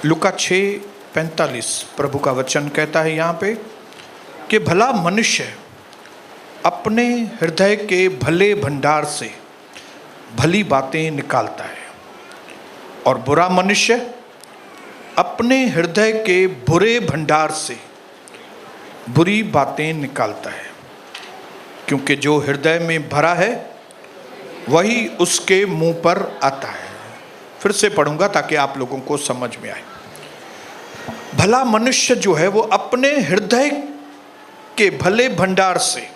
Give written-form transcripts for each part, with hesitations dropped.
लूका 6:45 प्रभु का वचन कहता है यहाँ पे कि भला मनुष्य अपने हृदय के भले भंडार से भली बातें निकालता है और बुरा मनुष्य अपने हृदय के बुरे भंडार से बुरी बातें निकालता है, क्योंकि जो हृदय में भरा है वही उसके मुंह पर आता है। फिर से पढ़ूंगा ताकि आप लोगों को समझ में आए। भला मनुष्य जो है वो अपने हृदय के भले भंडार से,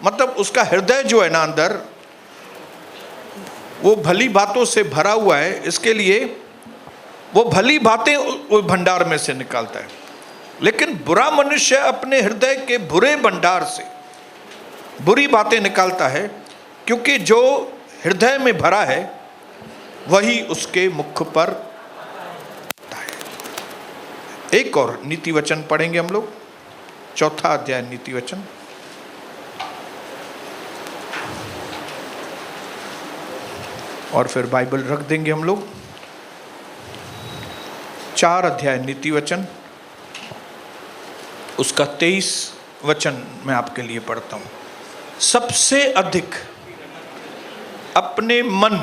मतलब उसका हृदय जो है ना अंदर, वो भली बातों से भरा हुआ है, इसके लिए वो भली बातें उस भंडार में से निकालता है। लेकिन बुरा मनुष्य अपने हृदय के बुरे भंडार से बुरी बातें निकालता है, क्योंकि जो हृदय में भरा है वही उसके मुख पर आता है। एक और नीति वचन पढ़ेंगे हम लोग, 4 अध्याय नीति वचन। और फिर बाइबल रख देंगे हम लोग। 4 अध्याय नीति वचन, उसका 23 वचन मैं आपके लिए पढ़ता हूं। सबसे अधिक अपने मन,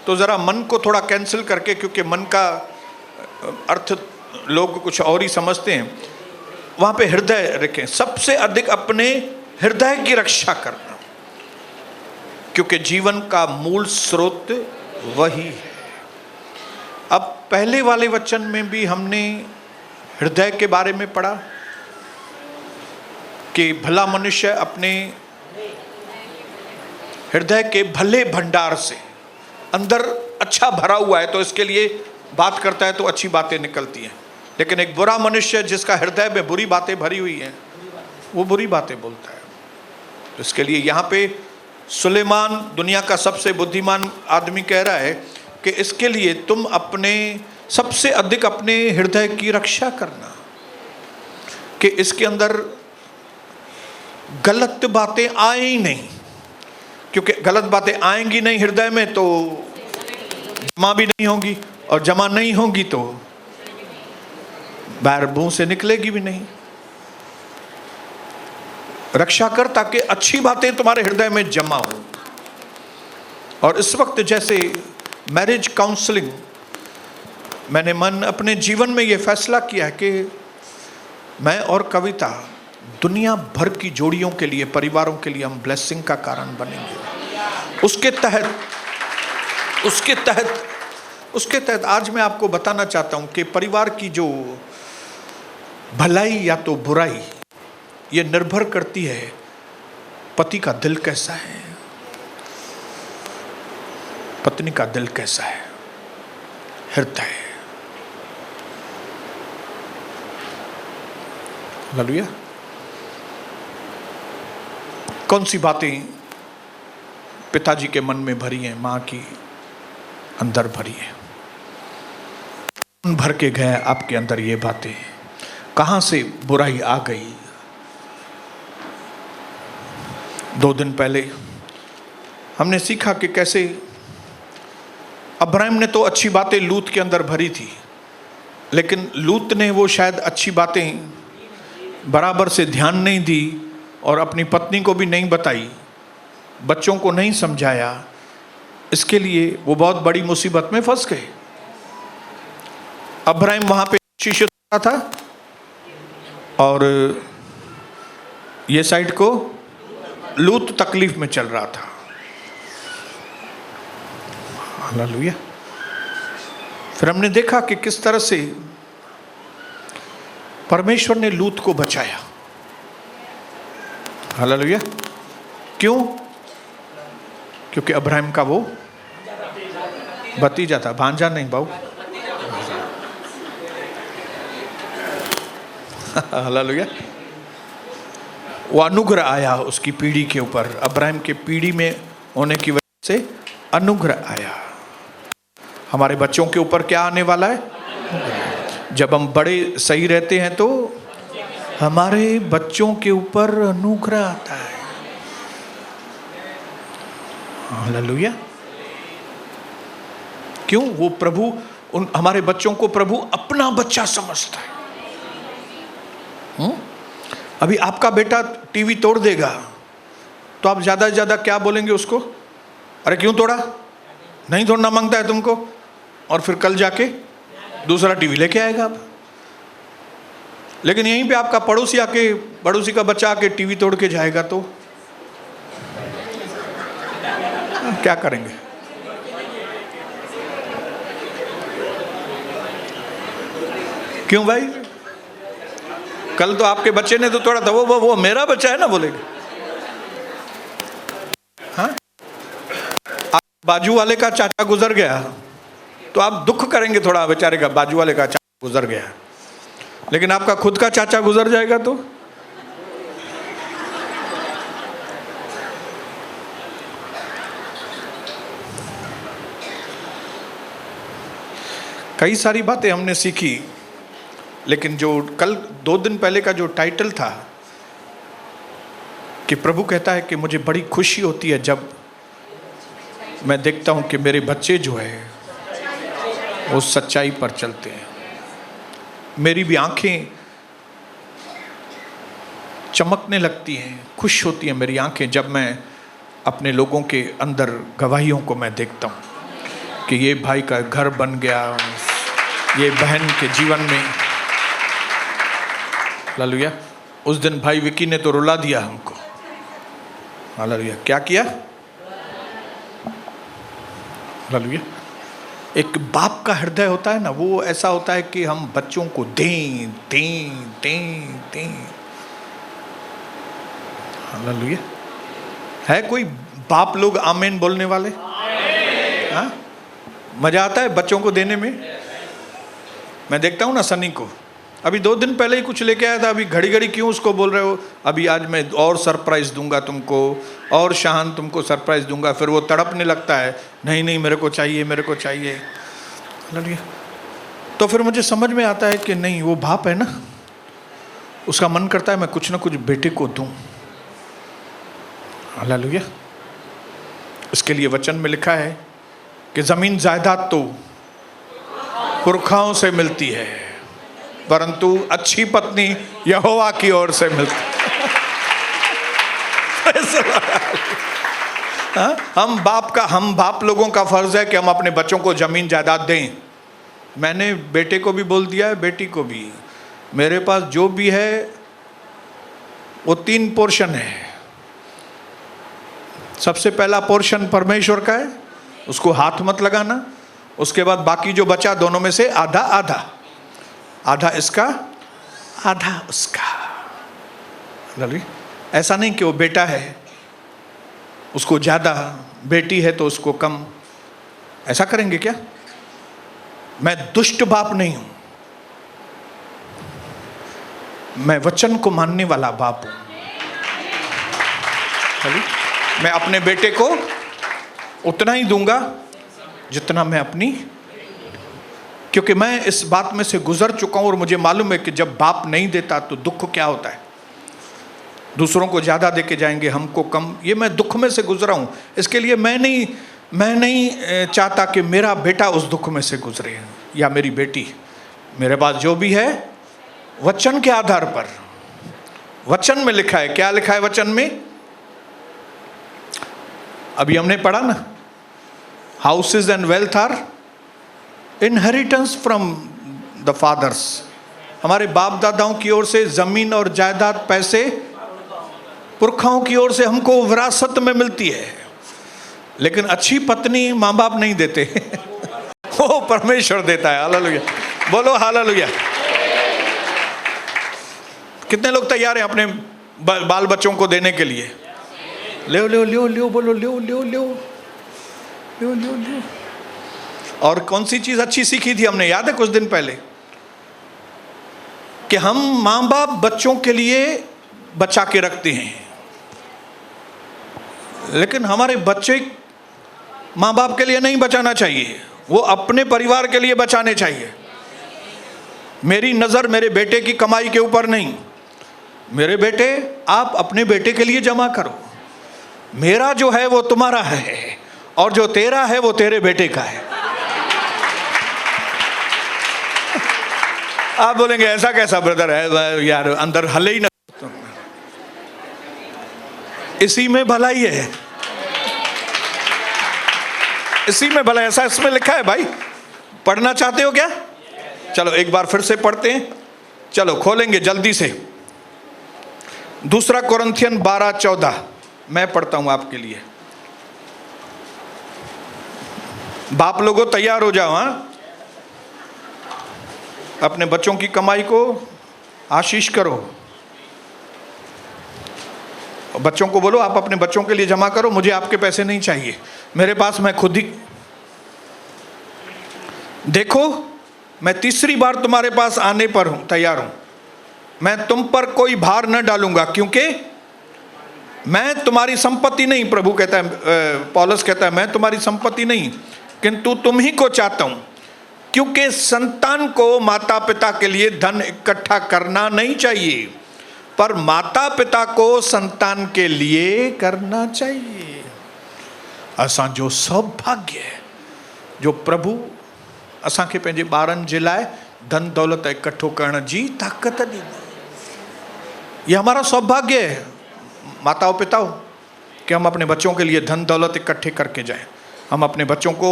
तो जरा मन को थोड़ा कैंसिल करके, क्योंकि मन का अर्थ लोग कुछ और ही समझते हैं, वहां पे हृदय रखें। सबसे अधिक अपने हृदय की रक्षा करना, क्योंकि जीवन का मूल स्रोत वही है। अब पहले वाले वचन में भी हमने हृदय के बारे में पढ़ा कि भला मनुष्य अपने हृदय के भले भंडार से, अंदर अच्छा भरा हुआ है तो इसके लिए बात करता है तो अच्छी बातें निकलती हैं। लेकिन एक बुरा मनुष्य जिसका हृदय में बुरी बातें भरी हुई हैं, वो बुरी बातें बोलता है। तो इसके लिए यहाँ पे सुलेमान, दुनिया का सबसे बुद्धिमान आदमी, कह रहा है कि इसके लिए तुम अपने सबसे अधिक अपने हृदय की रक्षा करना, कि इसके अंदर गलत बातें आए ही नहीं, क्योंकि गलत बातें आएंगी नहीं हृदय में तो जमा भी नहीं होंगी, और जमा नहीं होंगी तो बाहर मुंह से निकलेगी भी नहीं। रक्षा कर ताकि अच्छी बातें तुम्हारे हृदय में जमा हो। और इस वक्त जैसे मैरिज काउंसलिंग, मैंने अपने जीवन में यह फैसला किया है कि मैं और कविता दुनिया भर की जोड़ियों के लिए, परिवारों के लिए हम ब्लेसिंग का कारण बनेंगे। उसके तहत आज मैं आपको बताना चाहता हूं कि परिवार की जो भलाई या तो बुराई, ये निर्भर करती है पति का दिल कैसा है, पत्नी का दिल कैसा है, हृदय। हालेलुया। कौन सी बातें पिताजी के मन में भरी हैं, मां की अंदर भरी है, भर के गए आपके अंदर ये बातें, कहां से बुराई आ गई। 2 दिन पहले हमने सीखा कि कैसे अब्राहम ने तो अच्छी बातें लूत के अंदर भरी थी, लेकिन लूत ने वो शायद अच्छी बातें बराबर से ध्यान नहीं दी और अपनी पत्नी को भी नहीं बताई, बच्चों को नहीं समझाया। इसके लिए वो बहुत बड़ी मुसीबत में फंस गए। अब्राहम वहां पे शीशे था और ये साइड को लूत तकलीफ में चल रहा था। हालेलुया। फिर हमने देखा कि किस तरह से परमेश्वर ने लूत को बचाया। हालेलुया। क्यों? क्योंकि अब्राहम का वो भतीजा था, भांजा नहीं बाबू। हालेलुया। वो अनुग्रह आया उसकी पीढ़ी के ऊपर, अब्राहम के पीढ़ी में होने की वजह से अनुग्रह आया। हमारे बच्चों के ऊपर क्या आने वाला है? जब हम बड़े सही रहते हैं तो हमारे बच्चों के ऊपर अनुग्रह आता है। हालेलुया। क्यों? वो प्रभु उन हमारे बच्चों को प्रभु अपना बच्चा समझता है। अभी आपका बेटा टीवी तोड़ देगा तो आप ज़्यादा से ज़्यादा क्या बोलेंगे उसको? अरे क्यों तोड़ा, नहीं तोड़ना मांगता है तुमको, और फिर कल जाके दूसरा टीवी लेके आएगा आप। लेकिन यहीं पे आपका पड़ोसी का बच्चा आके टीवी तोड़ के जाएगा तो क्या करेंगे? क्यों भाई? कल तो आपके बच्चे ने तो तोड़ा था, वो मेरा बच्चा है ना बोलेगा। हाँ, बाजू वाले का चाचा गुजर गया तो आप दुख करेंगे थोड़ा, बेचारे का बाजू वाले का चाचा गुजर गया। लेकिन आपका खुद का चाचा गुजर जाएगा तो कई सारी बातें हमने सीखी। लेकिन जो कल 2 दिन पहले का जो टाइटल था कि प्रभु कहता है कि मुझे बड़ी खुशी होती है जब मैं देखता हूं कि मेरे बच्चे जो है वो सच्चाई पर चलते हैं। मेरी भी आंखें चमकने लगती हैं, खुश होती हैं मेरी आंखें जब मैं अपने लोगों के अंदर गवाहियों को मैं देखता हूं कि ये भाई का घर बन गया, ये बहन के जीवन में। हालेलुया। उस दिन भाई विकी ने तो रुला दिया हमको। हालेलुया। क्या किया? हालेलुया। एक बाप का हृदय होता है ना, वो ऐसा होता है कि हम बच्चों को दें दें दें दें। हालेलुया। है कोई बाप लोग आमीन बोलने वाले? हाँ, मजा आता है बच्चों को देने में। मैं देखता हूँ ना सनी को, अभी 2 दिन पहले ही कुछ लेके आया था। अभी घड़ी घड़ी क्यों उसको बोल रहे हो? अभी आज मैं और सरप्राइज दूंगा तुमको, और शाहान तुमको सरप्राइज दूंगा। फिर वो तड़पने लगता है, नहीं नहीं मेरे को चाहिए, मेरे को चाहिए। तो फिर मुझे समझ में आता है कि नहीं, वो बाप है ना, उसका मन करता है मैं कुछ ना कुछ बेटे को दूं। हालेलुया। इसके लिए वचन में लिखा है कि जमीन जायदाद तो पुरखाओं से मिलती है, परंतु अच्छी पत्नी यहोवा की ओर से मिलती है। हम बाप लोगों का फर्ज है कि हम अपने बच्चों को जमीन जायदाद दें। मैंने बेटे को भी बोल दिया है, बेटी को भी। मेरे पास जो भी है वो 3 पोर्शन है। सबसे पहला पोर्शन परमेश्वर का है, उसको हाथ मत लगाना। उसके बाद बाकी जो बचा दोनों में से आधा आधा, आधा इसका आधा उसका। ऐसा नहीं कि वो बेटा है उसको ज्यादा, बेटी है तो उसको कम। ऐसा करेंगे क्या? मैं दुष्ट बाप नहीं हूं, मैं वचन को मानने वाला बाप हूं। मैं अपने बेटे को उतना ही दूंगा जितना मैं अपनी, क्योंकि मैं इस बात में से गुजर चुका हूं और मुझे मालूम है कि जब बाप नहीं देता तो दुख क्या होता है। दूसरों को ज्यादा देके जाएंगे, हमको कम। ये मैं दुख में से गुजरा हूं। इसके लिए मैं नहीं चाहता कि मेरा बेटा उस दुख में से गुजरे या मेरी बेटी। मेरे पास जो भी है वचन के आधार पर, वचन में लिखा है। क्या लिखा है वचन में? अभी हमने पढ़ा ना, houses and wealth are inheritance from the fathers. हमारे बाप दादाओं की ओर से जमीन और जायदाद, पैसे पुरखाओं की ओर से हमको विरासत में मिलती है। लेकिन अच्छी पत्नी माँ बाप नहीं देते वो परमेश्वर देता है। हालेलुया, बोलो हालेलुया। कितने लोग तैयार हैं अपने बाल बच्चों को देने के लिए? ले लो लो लो, बोलो लो लो लो लो लो लो। और कौन सी चीज अच्छी सीखी थी हमने, याद है कुछ दिन पहले, कि हम माँ बाप बच्चों के लिए बचा के रखते हैं, लेकिन हमारे बच्चे माँ बाप के लिए नहीं बचाना चाहिए, वो अपने परिवार के लिए बचाने चाहिए। मेरी नजर मेरे बेटे की कमाई के ऊपर नहीं। मेरे बेटे, आप अपने बेटे के लिए जमा करो। मेरा जो है वो तुम्हारा है, और जो तेरा है वो तेरे बेटे का है। आप बोलेंगे ऐसा कैसा ब्रदर है यार, अंदर हले ही ना। इसी में भलाई है, इसी में भलाई, ऐसा इसमें लिखा है भाई। पढ़ना चाहते हो क्या? चलो एक बार फिर से पढ़ते हैं। चलो खोलेंगे जल्दी से, दूसरा कोरिन्थियन 12:14। मैं पढ़ता हूं आपके लिए। बाप लोगों तैयार हो जाओ। हाँ, अपने बच्चों की कमाई को आशीष करो। बच्चों को बोलो आप अपने बच्चों के लिए जमा करो, मुझे आपके पैसे नहीं चाहिए, मेरे पास मैं खुद ही। देखो मैं तीसरी बार तुम्हारे पास आने पर हूं, तैयार हूं। मैं तुम पर कोई भार न डालूंगा, क्योंकि मैं तुम्हारी संपत्ति नहीं, प्रभु कहता है, पौलुस कहता है मैं तुम्हारी संपत्ति नहीं, किंतु तुम ही को चाहता हूं। क्योंकि संतान को माता पिता के लिए धन इकट्ठा करना नहीं चाहिए, पर माता पिता को संतान के लिए करना चाहिए। असां जो सौभाग्य है जो प्रभु असांखे पंहिंजे ॿारनि जे लाइ धन दौलत इकट्ठो करण जी ताक़त ॾिनी। ये हमारा सौभाग्य है माताओं पिताओं, कि हम अपने बच्चों के लिए धन दौलत इकट्ठे करके जाएं। हम अपने बच्चों को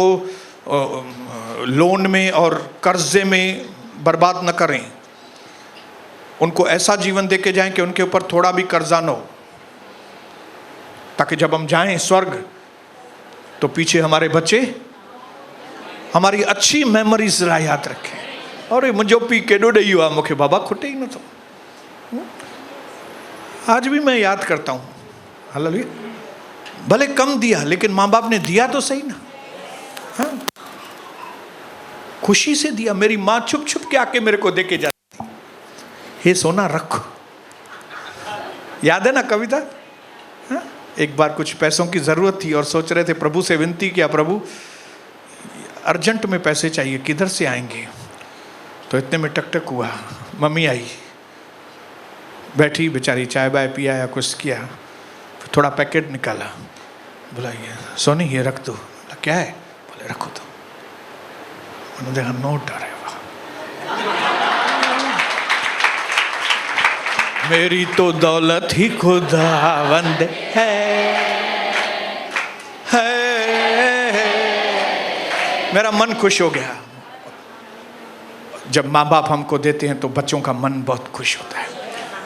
लोन में और कर्जे में बर्बाद न करें, उनको ऐसा जीवन दे के जाएं कि उनके ऊपर थोड़ा भी कर्जा न हो, ताकि जब हम जाएं स्वर्ग तो पीछे हमारे बच्चे हमारी अच्छी मेमोरीज ला याद रखें। और मुझो पी केॾो ॾेई वियो आहे मूंखे, बाबा खुटे ही नथो। आज भी मैं याद करता हूँ, हालेलुया। भले कम दिया लेकिन माँ बाप ने दिया तो सही ना। हाँ, खुशी से दिया। मेरी माँ छुप छुप के आके मेरे को दे के जाती, हे सोना रखो। याद है ना कविता? हाँ? एक बार कुछ पैसों की जरूरत थी और सोच रहे थे, प्रभु से विनती किया, प्रभु अर्जेंट में पैसे चाहिए, किधर से आएंगे? तो इतने में टक टक हुआ, मम्मी आई, बैठी बेचारी, चाय बाय पिया या कुछ किया, फिर थोड़ा पैकेट निकाला, बोला ये सोनी ये रख दो। बोला क्या है? बोले रखो तो। मैंने देखा नोट आ रहे, मेरी तो दौलत ही खुदावंद है। मेरा मन खुश हो गया। जब माँ बाप हमको देते हैं तो बच्चों का मन बहुत खुश होता है।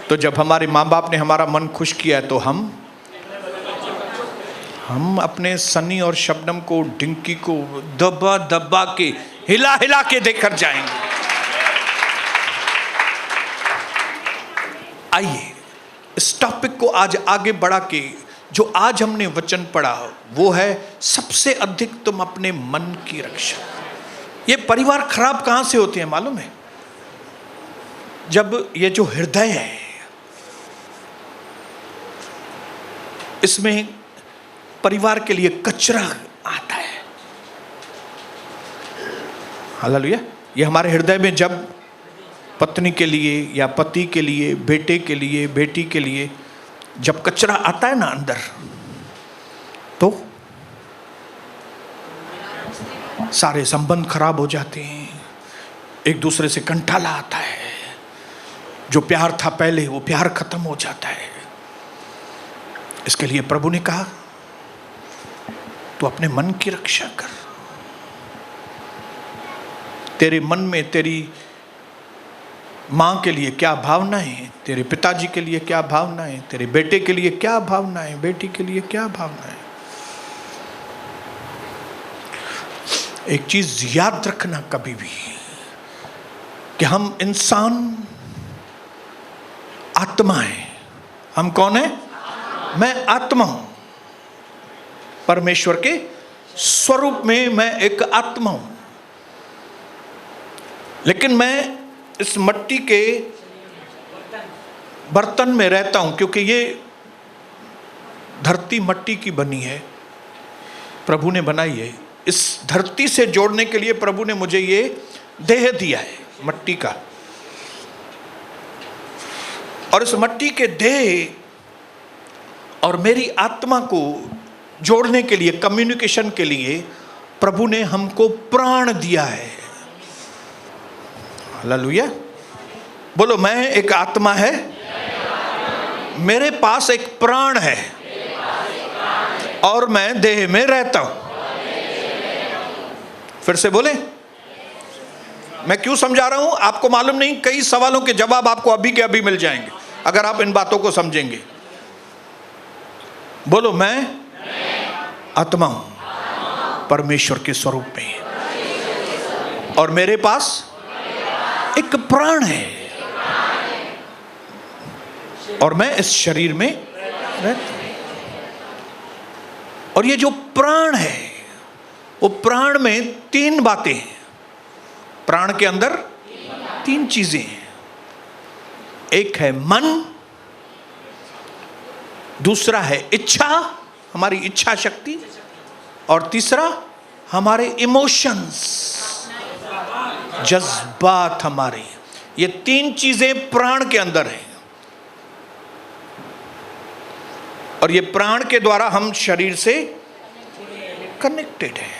तो जब हमारे माँ बाप ने हमारा मन खुश किया तो हम अपने सनी और शबनम को, डिंकी को दबा दबा के, हिला हिला के देकर जाएंगे। आइए इस टॉपिक को आज आगे बढ़ा के, जो आज हमने वचन पढ़ा वो है सबसे अधिक तुम अपने मन की रक्षा। ये परिवार खराब कहां से होते हैं मालूम है? जब ये जो हृदय है इसमें परिवार के लिए कचरा आता है। हालेलुया। ये हमारे हृदय में जब पत्नी के लिए या पति के लिए, बेटे के लिए, बेटी के लिए जब कचरा आता है ना अंदर, तो सारे संबंध खराब हो जाते हैं, एक दूसरे से कंटाला आता है, जो प्यार था पहले वो प्यार खत्म हो जाता है। इसके लिए प्रभु ने कहा तू अपने मन की रक्षा कर। तेरे मन में तेरी माँ के लिए क्या भावनाएं, तेरे पिताजी के लिए क्या भावनाएं, तेरे बेटे के लिए क्या भावनाएं, बेटी के लिए क्या भावनाएं। एक चीज याद रखना कभी भी, कि हम इंसान आत्मा है। हम कौन है? मैं आत्मा हूं, परमेश्वर के स्वरूप में मैं एक आत्मा हूं, लेकिन मैं इस मिट्टी के बर्तन में रहता हूं, क्योंकि ये धरती मिट्टी की बनी है, प्रभु ने बनाई है। इस धरती से जोड़ने के लिए प्रभु ने मुझे ये देह दिया है मिट्टी का, और इस मिट्टी के देह और मेरी आत्मा को जोड़ने के लिए, कम्युनिकेशन के लिए प्रभु ने हमको प्राण दिया है। हालेलुया। बोलो, मैं एक आत्मा है, मेरे पास एक प्राण है और मैं देह में रहता हूं। फिर से बोले, मैं क्यों समझा रहा हूं आपको मालूम नहीं, कई सवालों के जवाब आपको अभी के अभी मिल जाएंगे अगर आप इन बातों को समझेंगे। बोलो, मैं आत्मा हूं परमेश्वर के स्वरूप में, और मेरे पास एक प्राण है और मैं इस शरीर में रहता हूं। और ये जो प्राण है, वो प्राण में तीन बातें हैं। प्राण के अंदर तीन चीजें हैं। एक है मन, दूसरा है इच्छा, हमारी इच्छा शक्ति, और तीसरा हमारे इमोशंस, जज्बात हमारे। ये तीन चीजें प्राण के अंदर हैं, और ये प्राण के द्वारा हम शरीर से कनेक्टेड हैं।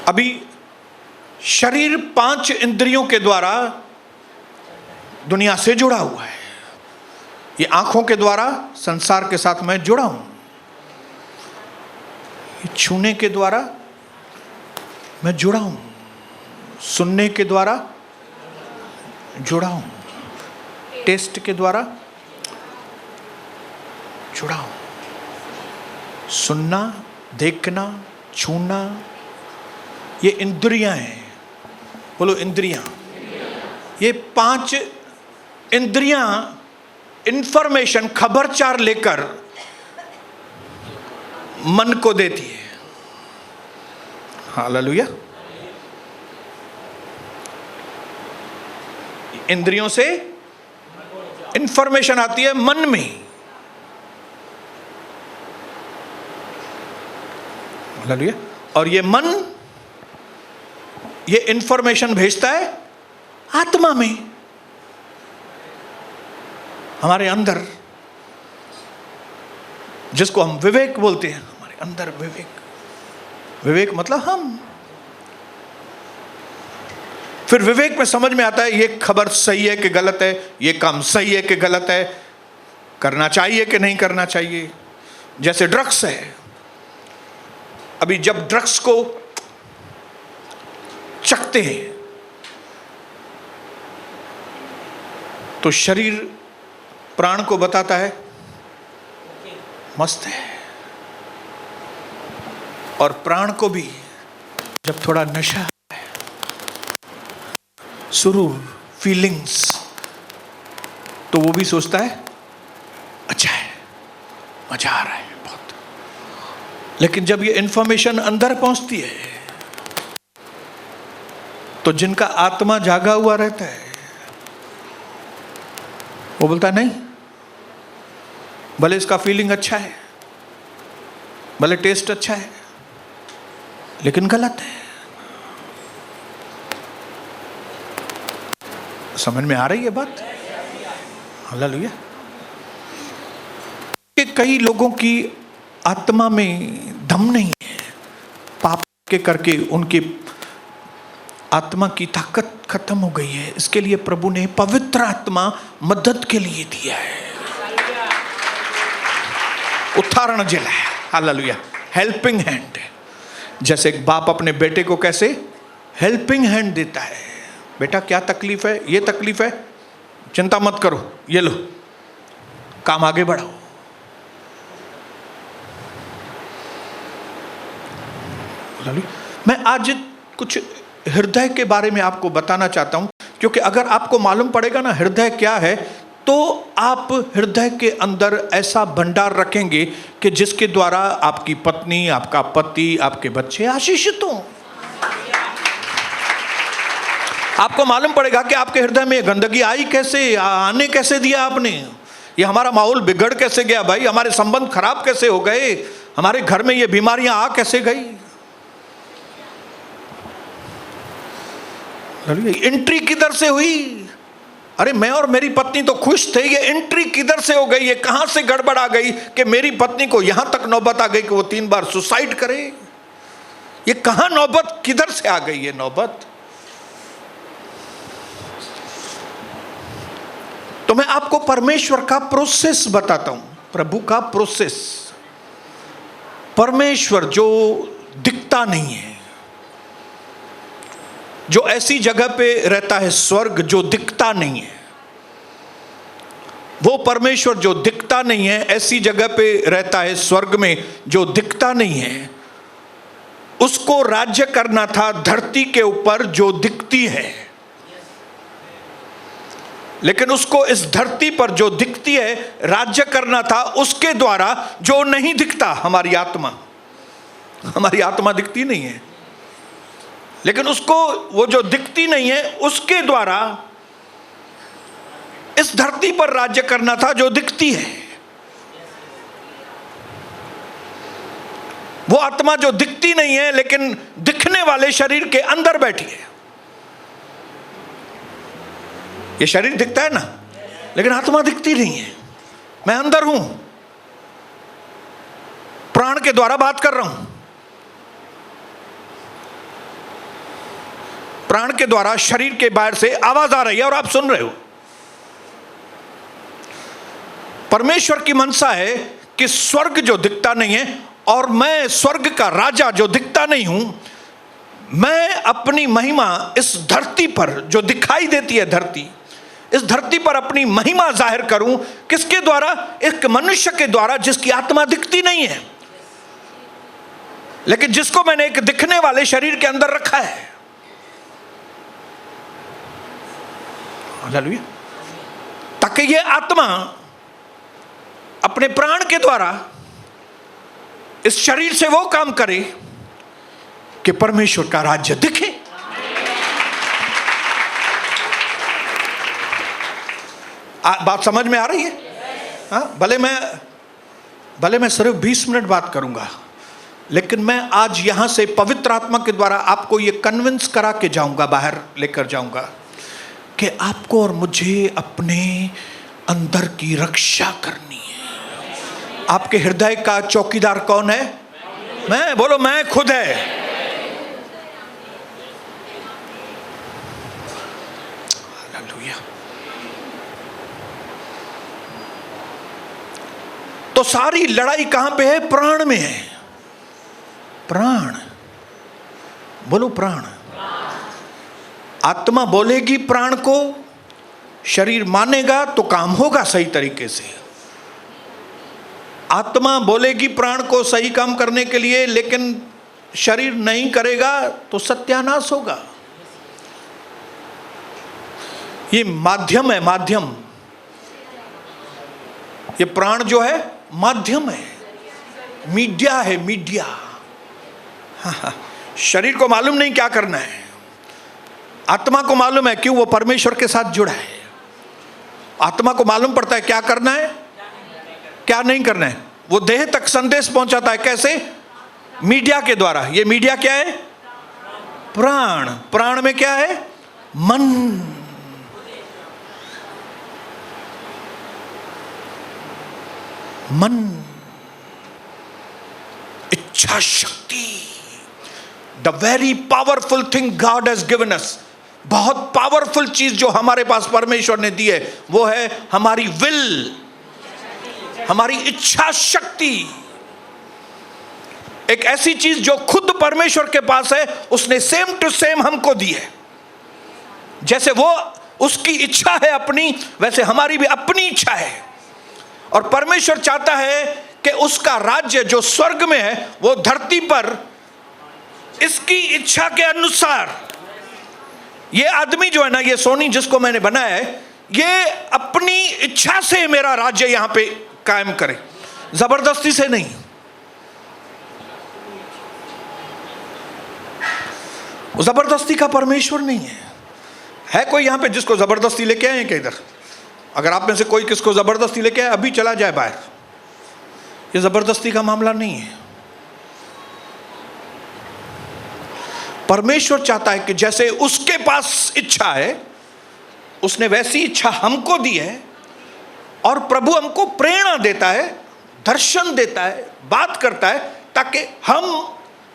अभी शरीर 5 इंद्रियों के द्वारा दुनिया से जुड़ा हुआ है। ये आंखों के द्वारा संसार के साथ मैं जुड़ा हूं, ये छूने के द्वारा मैं जुड़ा हूं, सुनने के द्वारा जुड़ा हूं, टेस्ट के द्वारा जुड़ा हूं। सुनना, देखना, छूना, ये इंद्रियां हैं। बोलो, इंद्रियां। ये 5 इंद्रियां इंफॉर्मेशन, खबरचार लेकर मन को देती है। हालेलुया। इंद्रियों से इंफॉर्मेशन आती है मन में। हालेलुया। और ये मन ये इंफॉर्मेशन भेजता है आत्मा में, हमारे अंदर, जिसको हम विवेक बोलते हैं। हमारे अंदर विवेक, विवेक मतलब हम। फिर विवेक में समझ में आता है ये खबर सही है कि गलत है, ये काम सही है कि गलत है, करना चाहिए कि नहीं करना चाहिए। जैसे ड्रग्स है, अभी जब ड्रग्स को चखते हैं तो शरीर प्राण को बताता है मस्त है, और प्राण को भी जब थोड़ा नशा है, सुरूर, फीलिंग्स, तो वो भी सोचता है अच्छा है, मजा आ रहा है बहुत। लेकिन जब ये इंफॉर्मेशन अंदर पहुंचती है तो जिनका आत्मा जागा हुआ रहता है वो बोलता नहीं, भले इसका फीलिंग अच्छा है, भले टेस्ट अच्छा है, लेकिन गलत है। समझ में आ रही है बात? हालेलुया। कि कई लोगों की आत्मा में दम नहीं है, पाप के करके उनकी आत्मा की ताकत खत्म हो गई है। इसके लिए प्रभु ने पवित्र आत्मा मदद के लिए दिया है। उदाहरण जिला है, हालेलुया, हेल्पिंग हैंड। जैसे एक बाप अपने बेटे को कैसे हेल्पिंग हैंड देता है, बेटा क्या तकलीफ है, ये तकलीफ है, चिंता मत करो, ये लो, काम आगे बढ़ाओ। मैं आज कुछ हृदय के बारे में आपको बताना चाहता हूं, क्योंकि अगर आपको मालूम पड़ेगा ना हृदय क्या है, तो आप हृदय के अंदर ऐसा भंडार रखेंगे कि जिसके द्वारा आपकी पत्नी, आपका पति, आपके बच्चे आशीषित हों। आपको मालूम पड़ेगा कि आपके हृदय में गंदगी आई कैसे, आने कैसे दिया आपने, ये हमारा माहौल बिगड़ कैसे गया भाई, हमारे संबंध खराब कैसे हो गए, हमारे घर में ये बीमारियां आ कैसे गई। एंट्री किधर से हुई? अरे मैं और मेरी पत्नी तो खुश थे, ये एंट्री किधर से हो गई, ये कहां से गड़बड़ आ गई कि मेरी पत्नी को यहां तक नौबत आ गई कि वो 3 बार सुसाइड करे। ये कहां नौबत, किधर से आ गई ये नौबत? तो मैं आपको परमेश्वर का प्रोसेस बताता हूं, प्रभु का प्रोसेस। परमेश्वर जो दिखता नहीं है, जो ऐसी जगह पे रहता है, स्वर्ग जो दिखता नहीं है, वो परमेश्वर जो दिखता नहीं है, ऐसी जगह पे रहता है स्वर्ग में जो दिखता नहीं है, उसको राज्य करना था धरती के ऊपर जो दिखती है। लेकिन उसको इस धरती पर जो दिखती है राज्य करना था उसके द्वारा जो नहीं दिखता। हमारी आत्मा दिखती नहीं है, लेकिन उसको वो जो दिखती नहीं है उसके द्वारा इस धरती पर राज्य करना था जो दिखती है। वो आत्मा जो दिखती नहीं है लेकिन दिखने वाले शरीर के अंदर बैठी है। ये शरीर दिखता है ना, लेकिन आत्मा दिखती नहीं है। मैं अंदर हूं, प्राण के द्वारा बात कर रहा हूं, प्राण के द्वारा शरीर के बाहर से आवाज आ रही है और आप सुन रहे हो। परमेश्वर की मनसा है कि स्वर्ग जो दिखता नहीं है और मैं स्वर्ग का राजा जो दिखता नहीं हूं, मैं अपनी महिमा इस धरती पर जो दिखाई देती है, इस धरती पर अपनी महिमा जाहिर करूं। किसके द्वारा? एक मनुष्य के द्वारा जिसकी आत्मा दिखती नहीं है, लेकिन जिसको मैंने एक दिखने वाले शरीर के अंदर रखा है। हालेलुया। ताकि ये आत्मा अपने प्राण के द्वारा इस शरीर से वो काम करे कि परमेश्वर का राज्य दिखे। बात समझ में आ रही है? हाँ, भले मैं सिर्फ 20 मिनट बात करूंगा, लेकिन मैं आज यहां से पवित्र आत्मा के द्वारा आपको ये कन्विंस करा के जाऊंगा, बाहर लेकर जाऊंगा कि आपको और मुझे अपने अंदर की रक्षा करनी है। आपके हृदय का चौकीदार कौन है? मैं। बोलो, मैं खुद है। हालेलुया। तो सारी लड़ाई कहां पे है? प्राण में है। प्राण, बोलो प्राण। आत्मा बोलेगी प्राण को, शरीर मानेगा तो काम होगा सही तरीके से। आत्मा बोलेगी प्राण को सही काम करने के लिए, लेकिन शरीर नहीं करेगा तो सत्यानाश होगा। ये माध्यम है, माध्यम। ये प्राण जो है माध्यम है, मीडिया है, मीडिया। शरीर को मालूम नहीं क्या करना है, आत्मा को मालूम है, क्यों? वो परमेश्वर के साथ जुड़ा है। आत्मा को मालूम पड़ता है क्या करना है, क्या नहीं करना है। वो देह तक संदेश पहुंचाता है। कैसे? मीडिया के द्वारा। ये मीडिया क्या है? प्राण। प्राण में क्या है? मन। मन, इच्छा शक्ति, the very powerful thing God has given us. बहुत पावरफुल चीज जो हमारे पास परमेश्वर ने दी है वो है हमारी विल, हमारी इच्छा शक्ति। एक ऐसी चीज जो खुद परमेश्वर के पास है, उसने सेम टू सेम हमको दी है। जैसे वो उसकी इच्छा है अपनी, वैसे हमारी भी अपनी इच्छा है। और परमेश्वर चाहता है कि उसका राज्य जो स्वर्ग में है वो धरती पर इसकी इच्छा के अनुसार। ये आदमी जो है ना, ये सोनी जिसको मैंने बनाया है, ये अपनी इच्छा से मेरा राज्य यहां पे कायम करे, जबरदस्ती से नहीं। वो जबरदस्ती का परमेश्वर नहीं है कोई यहां पे जिसको जबरदस्ती लेके आए क्या इधर? अगर आप में से कोई किसको जबरदस्ती लेके आए, अभी चला जाए बाहर। ये जबरदस्ती का मामला नहीं है। परमेश्वर चाहता है कि जैसे उसके पास इच्छा है, उसने वैसी इच्छा हमको दी है। और प्रभु हमको प्रेरणा देता है, दर्शन देता है, बात करता है, ताकि हम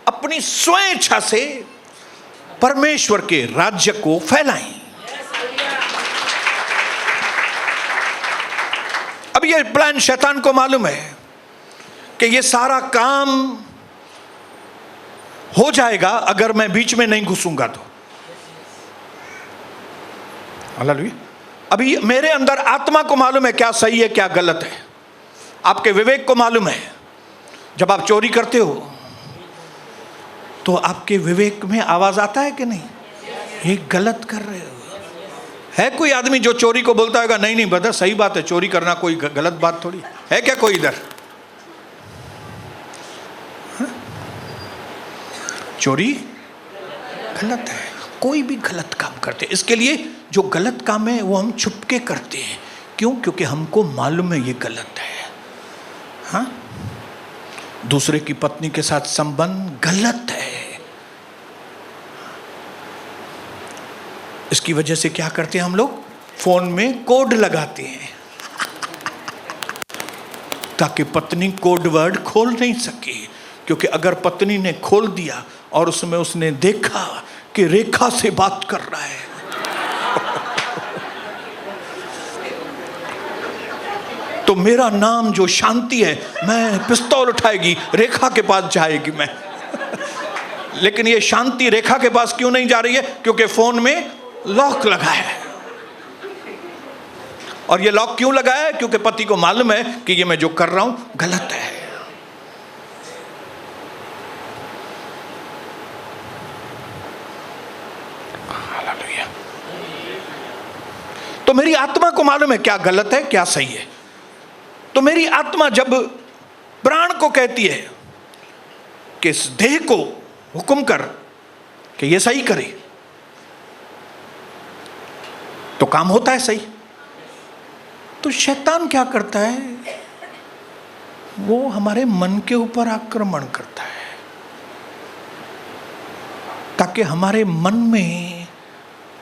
अपनी स्वयं इच्छा से परमेश्वर के राज्य को फैलाएं। अब ये प्लान शैतान को मालूम है कि ये सारा काम हो जाएगा अगर मैं बीच में नहीं घुसूंगा तो। हालेलुया। अभी मेरे अंदर आत्मा को मालूम है क्या सही है क्या गलत है, आपके विवेक को मालूम है। जब आप चोरी करते हो तो आपके विवेक में आवाज आता है कि नहीं, ये गलत कर रहे हो। है कोई आदमी जो चोरी को बोलता होगा नहीं नहीं ब्रदर सही बात है, चोरी करना कोई गलत बात थोड़ी है? क्या कोई इधर? चोरी गलत है, कोई भी गलत काम करते हैं। इसके लिए जो गलत काम है वो हम छुपके करते हैं। क्यों? क्योंकि हमको मालूम है ये गलत है। हाँ, दूसरे की पत्नी के साथ संबंध गलत है। इसकी वजह से क्या करते हैं हम लोग? फोन में कोड लगाते हैं ताकि पत्नी कोड वर्ड खोल नहीं सके। क्योंकि अगर पत्नी ने खोल दिया और उसमें उसने देखा कि रेखा से बात कर रहा है तो मेरा नाम जो शांति है, मैं पिस्तौल उठाएगी, रेखा के पास जाएगी मैं लेकिन ये शांति रेखा के पास क्यों नहीं जा रही है? क्योंकि फोन में लॉक लगा है। और ये लॉक क्यों लगा है? क्योंकि पति को मालूम है कि ये मैं जो कर रहा हूं गलत है। हालेलुया। तो मेरी आत्मा को मालूम है क्या गलत है क्या सही है। तो मेरी आत्मा जब प्राण को कहती है कि इस देह को हुक्म कर कि ये सही करे, तो काम होता है सही। तो शैतान क्या करता है? वो हमारे मन के ऊपर आक्रमण करता है ताकि हमारे मन में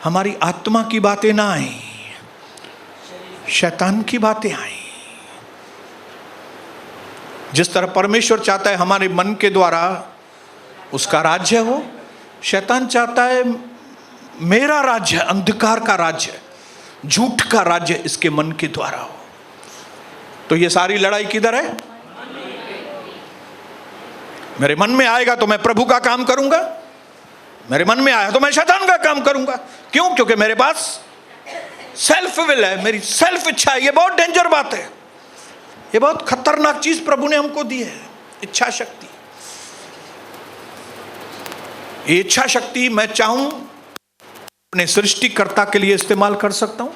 हमारी आत्मा की बातें ना आए, शैतान की बातें आए। जिस तरह परमेश्वर चाहता है हमारे मन के द्वारा उसका राज्य हो, शैतान चाहता है मेरा राज्य, अंधकार का राज्य, झूठ का राज्य इसके मन के द्वारा हो। तो ये सारी लड़ाई किधर है? मेरे मन में आएगा तो मैं प्रभु का काम करूंगा, मेरे मन में आया तो मैं शैतान का काम करूंगा। क्यों? क्योंकि मेरे पास सेल्फ विल है, मेरी सेल्फ इच्छा है। ये बहुत डेंजर बात है, ये बहुत खतरनाक चीज प्रभु ने हमको दी है, इच्छा शक्ति। ये इच्छा शक्ति मैं चाहूं अपने सृष्टिकर्ता के लिए इस्तेमाल कर सकता हूं,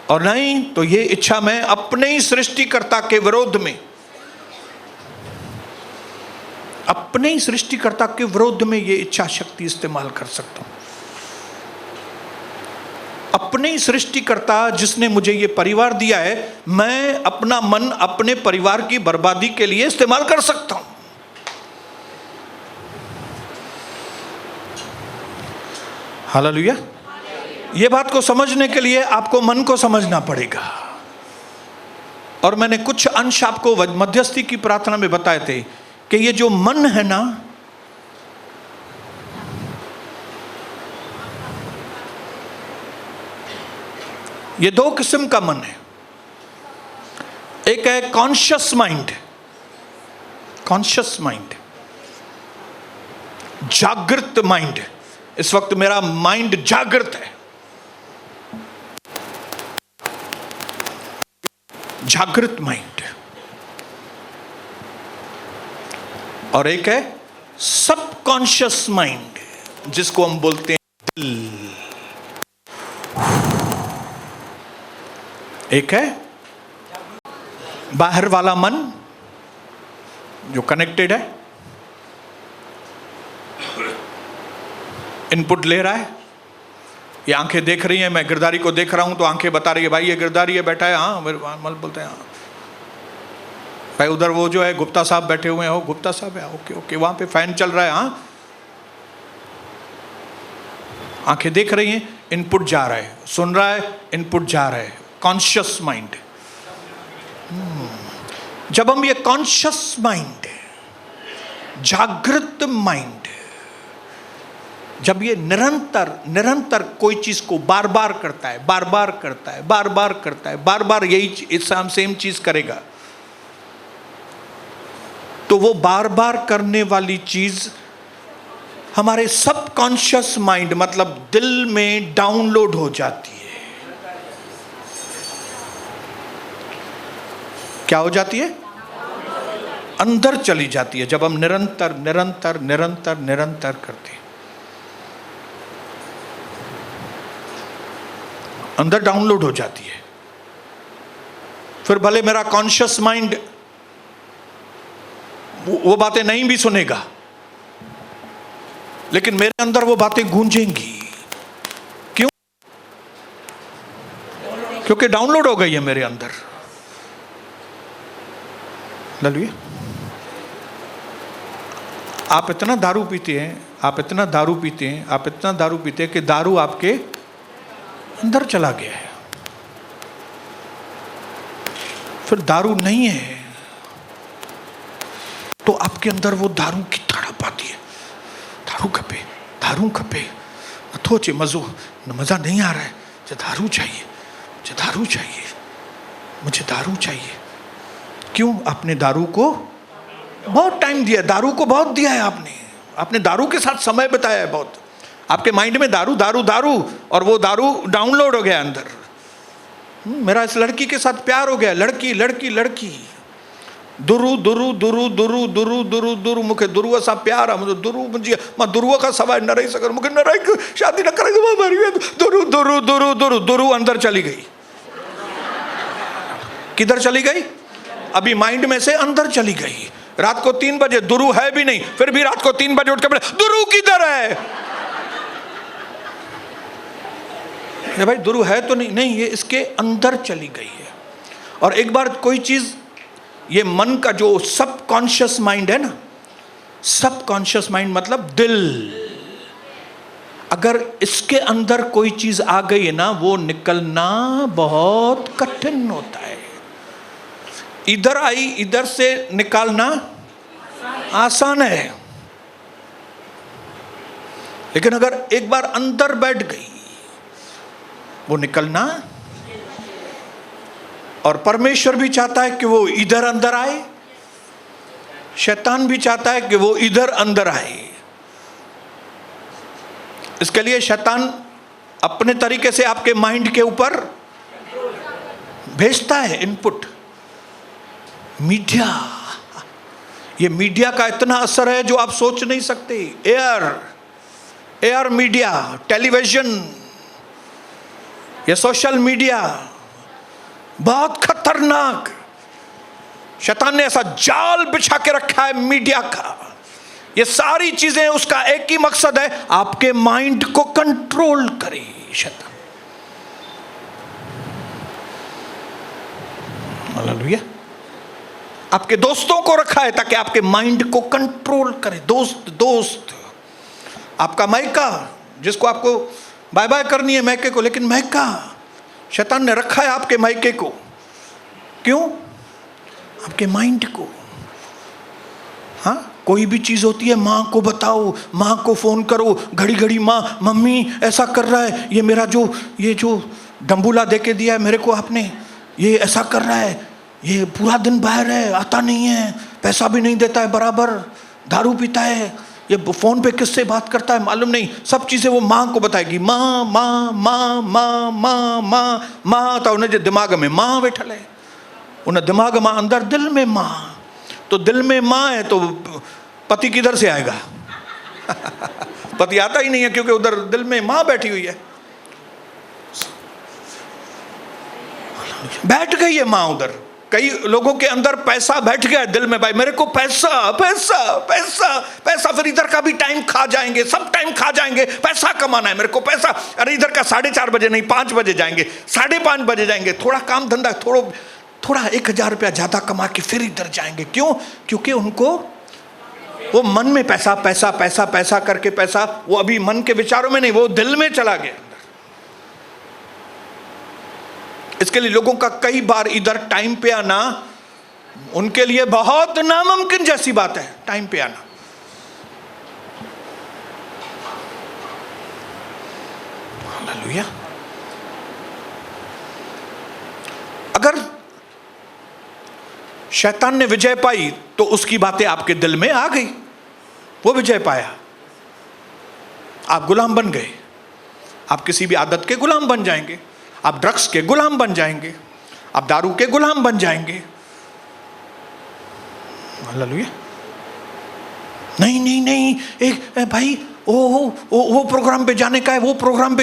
और नहीं तो ये इच्छा मैं अपने ही सृष्टिकर्ता के विरोध में, अपने ही सृष्टिकर्ता के विरोध में ये इच्छा शक्ति इस्तेमाल कर सकता हूं। अपने ही सृष्टिकर्ता जिसने मुझे ये परिवार दिया है, मैं अपना मन अपने परिवार की बर्बादी के लिए इस्तेमाल कर सकता हूं। हालेलुया। ये बात को समझने के लिए आपको मन को समझना पड़ेगा। और मैंने कुछ अंश आपको मध्यस्थी की प्रार्थना में बताए थे कि ये जो मन है ना, ये दो किस्म का मन है। एक है कॉन्शियस माइंड, कॉन्शियस माइंड, जागृत माइंड। इस वक्त मेरा माइंड जागृत है, जागृत माइंड। और एक है सबकॉन्शियस माइंड, जिसको हम बोलते हैं दिल। एक है बाहर वाला मन जो कनेक्टेड है, इनपुट ले रहा है। ये आंखें देख रही हैं, मैं गिरदारी को देख रहा हूं तो आंखें बता रही है भाई ये गिरदारी है, बैठा है। हाँ, मल बोलते हैं हाँ भाई, उधर वो जो है गुप्ता साहब बैठे हुए हैं, हो गुप्ता साहब है, ओके ओके, वहां पे फैन चल रहा है। हाँ, आंखें देख रही हैं, इनपुट जा रहा है, सुन रहा है, इनपुट जा रहा है। Conscious mind. जब हम ये कॉन्शियस माइंड, जागृत माइंड, जब ये निरंतर निरंतर कोई चीज को बार बार करता है, बार बार करता है, बार बार करता है, बार बार यही सेम चीज करेगा, तो वो बार बार करने वाली चीज हमारे सबकॉन्शियस माइंड मतलब दिल में डाउनलोड हो जाती है। क्या हो जाती है? अंदर चली जाती है। जब हम निरंतर निरंतर निरंतर निरंतर करते हैं, अंदर डाउनलोड हो जाती है। फिर भले मेरा कॉन्शियस माइंड वो बातें नहीं भी सुनेगा, लेकिन मेरे अंदर वो बातें गूंजेंगी। क्यों? क्योंकि डाउनलोड हो गई है मेरे अंदर। ललिए, आप इतना दारू पीते हैं, आप इतना दारू पीते हैं, आप इतना दारू पीते हैं कि दारू आपके अंदर चला गया है। फिर दारू नहीं है तो आपके अंदर वो दारू की तड़प आती है। दारू खपे, दारू खपे, थोचे मज़ो मज़ा नहीं आ रहा है, मुझे दारू चाहिए, मुझे दारू चाहिए, मुझे दारू चाहिए। क्यों? आपने दारू को बहुत टाइम दिया, दारू को बहुत दिया है आपने दारू के साथ समय बिताया है बहुत। आपके माइंड में दारू दारू दारू, और वो दारू डाउनलोड हो गया अंदर। मेरा इस लड़की के साथ प्यार हो गया, लड़की लड़की लड़की, दुरु दुरु दुरु दुरु दुरु दुरु दुरु, मुखे दुरुआ सा प्यार है, मुझे दुरु मुझे मां दुरुआ का सवाल न रही सकर, मुखे न रही शादी न करे तो मर गया। दुरु दुरु दुरु दुरु दुरु अंदर चली गई। किधर चली गई? अभी माइंड में से अंदर चली गई। रात को 3 बजे, दुरु है भी नहीं, फिर भी रात को 3 बजे उठ के बोले दुरु किधर है? ये भाई दुरु है तो नहीं, नहीं, ये इसके अंदर चली गई है। और एक बार कोई चीज, ये मन का जो सबकॉन्शियस माइंड है ना, सबकॉन्शियस माइंड मतलब दिल, अगर इसके अंदर कोई चीज आ गई है ना, वो निकलना बहुत कठिन होता है। इधर आई, इधर से निकालना आसान है, लेकिन अगर एक बार अंदर बैठ गई, वो निकलना। और परमेश्वर भी चाहता है कि वो इधर अंदर आए, शैतान भी चाहता है कि वो इधर अंदर आए। इसके लिए शैतान अपने तरीके से आपके माइंड के ऊपर भेजता है इनपुट। मीडिया, ये मीडिया का इतना असर है जो आप सोच नहीं सकते। एयर मीडिया, टेलीविजन, ये सोशल मीडिया बहुत खतरनाक। शैतान ने ऐसा जाल बिछा के रखा है मीडिया का। ये सारी चीजें, उसका एक ही मकसद है, आपके माइंड को कंट्रोल करे। शैतान, हालेलुया, आपके दोस्तों को रखा है ताकि आपके माइंड को कंट्रोल करे। दोस्त, आपका मायका, जिसको आपको बाय बाय करनी है मायके को, लेकिन मायका शैतान ने रखा है आपके मायके को। क्यों? आपके माइंड को। हाँ, कोई भी चीज होती है, माँ को बताओ, माँ को फोन करो, घड़ी घड़ी माँ, मम्मी ऐसा कर रहा है, ये जो डंबूला दे के दिया है मेरे को आपने, ये ऐसा कर रहा है, ये पूरा दिन बाहर है, आता नहीं है, पैसा भी नहीं देता है बराबर, दारू पीता है, ये फोन पे किससे बात करता है मालूम नहीं। सब चीजें वो माँ को बताएगी। माँ माँ माँ माँ माँ माँ माँ, तो उन्हें जो दिमाग में माँ बैठल है, उन्हें दिमाग माँ, अंदर दिल में माँ। तो दिल में माँ है तो पति किधर से आएगा? पति आता ही नहीं है, क्योंकि उधर दिल में माँ बैठी हुई है। बैठ गई है माँ उधर। कई लोगों के अंदर पैसा बैठ गया दिल में, भाई मेरे को पैसा पैसा पैसा पैसा, फिर इधर का भी टाइम खा जाएंगे, सब टाइम खा जाएंगे, पैसा कमाना है मेरे को, पैसा। अरे इधर का 4:30 बजे नहीं, 5 बजे जाएंगे, 5:30 बजे जाएंगे, थोड़ा काम धंधा, थोड़ा 1000 रुपया ज्यादा कमा के फिर इधर जाएंगे। क्यों? क्योंकि उनको वो मन में पैसा पैसा पैसा पैसा करके, पैसा वो अभी मन के विचारों में नहीं, वो दिल में चला गया। इसके लिए लोगों का कई बार इधर टाइम पे आना उनके लिए बहुत नामुमकिन जैसी बात है। टाइम पे आना, हालेलुया। अगर शैतान ने विजय पाई तो उसकी बातें आपके दिल में आ गई, वो विजय पाया, आप गुलाम बन गए। आप किसी भी आदत के गुलाम बन जाएंगे, आप ड्रग्स के गुलाम बन जाएंगे, आप दारू के गुलाम बन जाएंगे। हालेलुया। नहीं नहीं नहीं, एक भाई वो प्रोग्राम पे जाने का है, वो प्रोग्राम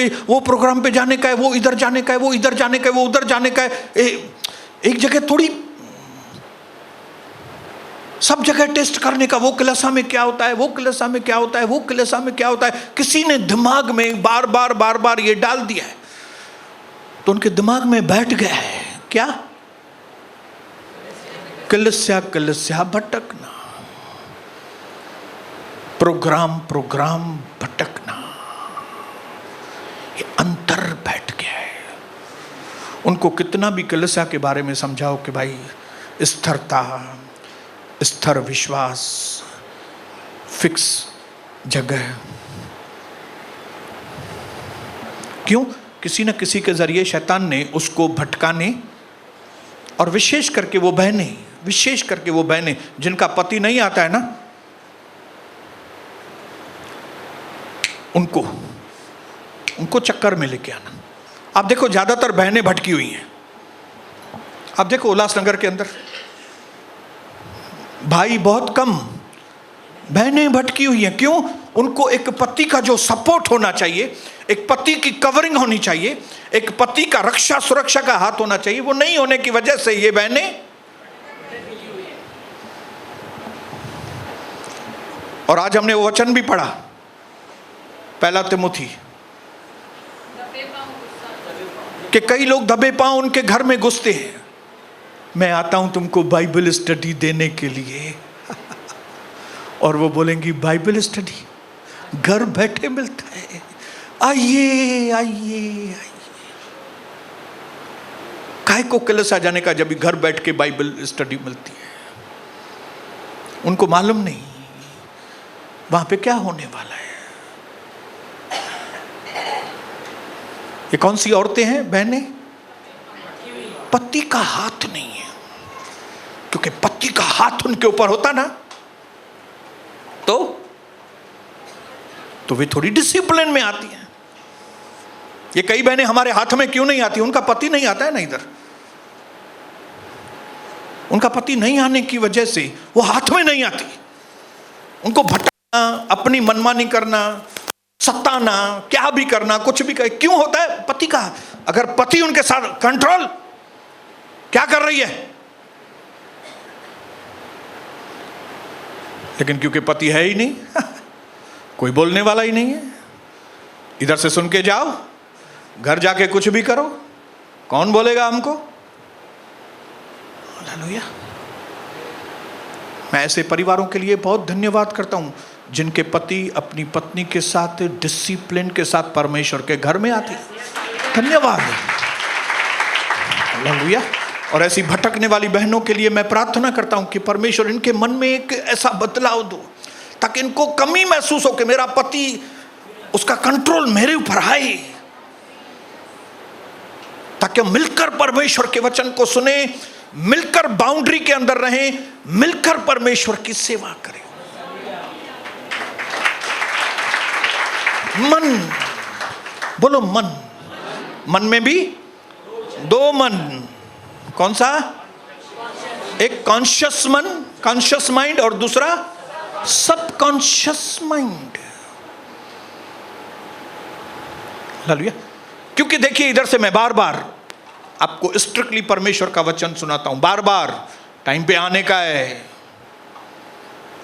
पे जाने का है, वो इधर जाने का है, वो इधर जाने का है, वो उधर जाने का है। एक जगह थोड़ी, सब जगह टेस्ट करने का, वो क्लसा में क्या होता है, वो क्लसा में क्या होता है, वो क्लसा में क्या होता है। किसी ने दिमाग में बार बार ये डाल दिया है तो उनके दिमाग में बैठ गया है क्या? कलस्या भटकना, प्रोग्राम भटकना, ये अंतर बैठ गया है। उनको कितना भी कलस्या के बारे में समझाओ कि भाई स्थिरता, स्थिर विश्वास, फिक्स जगह, क्यों? किसी न किसी के जरिए शैतान ने उसको भटकाने, और विशेष करके वो बहनें जिनका पति नहीं आता है ना, उनको चक्कर में लेके आना। आप देखो ज्यादातर बहनें भटकी हुई हैं। आप देखो उल्लासनगर के अंदर भाई बहुत कम, बहनें भटकी हुई हैं। क्यों? उनको एक पति का जो सपोर्ट होना चाहिए, एक पति की कवरिंग होनी चाहिए, एक पति का रक्षा सुरक्षा का हाथ होना चाहिए, वो नहीं होने की वजह से ये बहनें। और आज हमने वो वचन भी पढ़ा, पहला तिमुथी, कि कई लोग दबे पांव उनके घर में घुसते हैं। मैं आता हूं तुमको बाइबल स्टडी देने के लिए और वो बोलेंगी बाइबल स्टडी घर बैठे मिलता है, आइए। काहे को कलश आ जाने का जब भी घर बैठ के बाइबल स्टडी मिलती है। उनको मालूम नहीं वहां पे क्या होने वाला है। ये कौन सी औरतें हैं, बहनें? पति का हाथ नहीं है, क्योंकि पति का हाथ उनके ऊपर होता ना तो वे थोड़ी डिसिप्लिन में आती हैं। ये कई बहनें हमारे हाथ में क्यों नहीं आती? उनका पति नहीं आता है ना इधर। उनका पति नहीं आने की वजह से वो हाथ में नहीं आती। उनको भटकना, अपनी मनमानी करना, सताना, क्या भी करना, कुछ भी कर, क्यों होता है? पति का। अगर पति उनके साथ कंट्रोल, क्या कर रही है? लेकिन क्योंकि पति है ही नहीं कोई बोलने वाला ही नहीं है। इधर से सुन के जाओ, घर जाके कुछ भी करो, कौन बोलेगा हमको? हालेलुया। मैं ऐसे परिवारों के लिए बहुत धन्यवाद करता हूं जिनके पति अपनी पत्नी के साथ डिसिप्लिन के साथ परमेश्वर के घर में आते। धन्यवाद। हालेलुया। और ऐसी भटकने वाली बहनों के लिए मैं प्रार्थना करता हूं कि परमेश्वर इनके मन में एक ऐसा बदलाव दो ताकि इनको कमी महसूस हो कि मेरा पति, उसका कंट्रोल मेरे ऊपर आए, ताकि मिलकर परमेश्वर के वचन को सुने, मिलकर बाउंड्री के अंदर रहें, मिलकर परमेश्वर की सेवा करें। मन, बोलो मन। मन में भी दो मन। कौन सा? एक कॉन्शियस मन, कॉन्शियस माइंड, और दूसरा सबकॉन्शियस माइंड। हालेलुया। क्योंकि देखिए, इधर से मैं बार बार आपको स्ट्रिक्टली परमेश्वर का वचन सुनाता हूं, बार बार टाइम पे आने का है,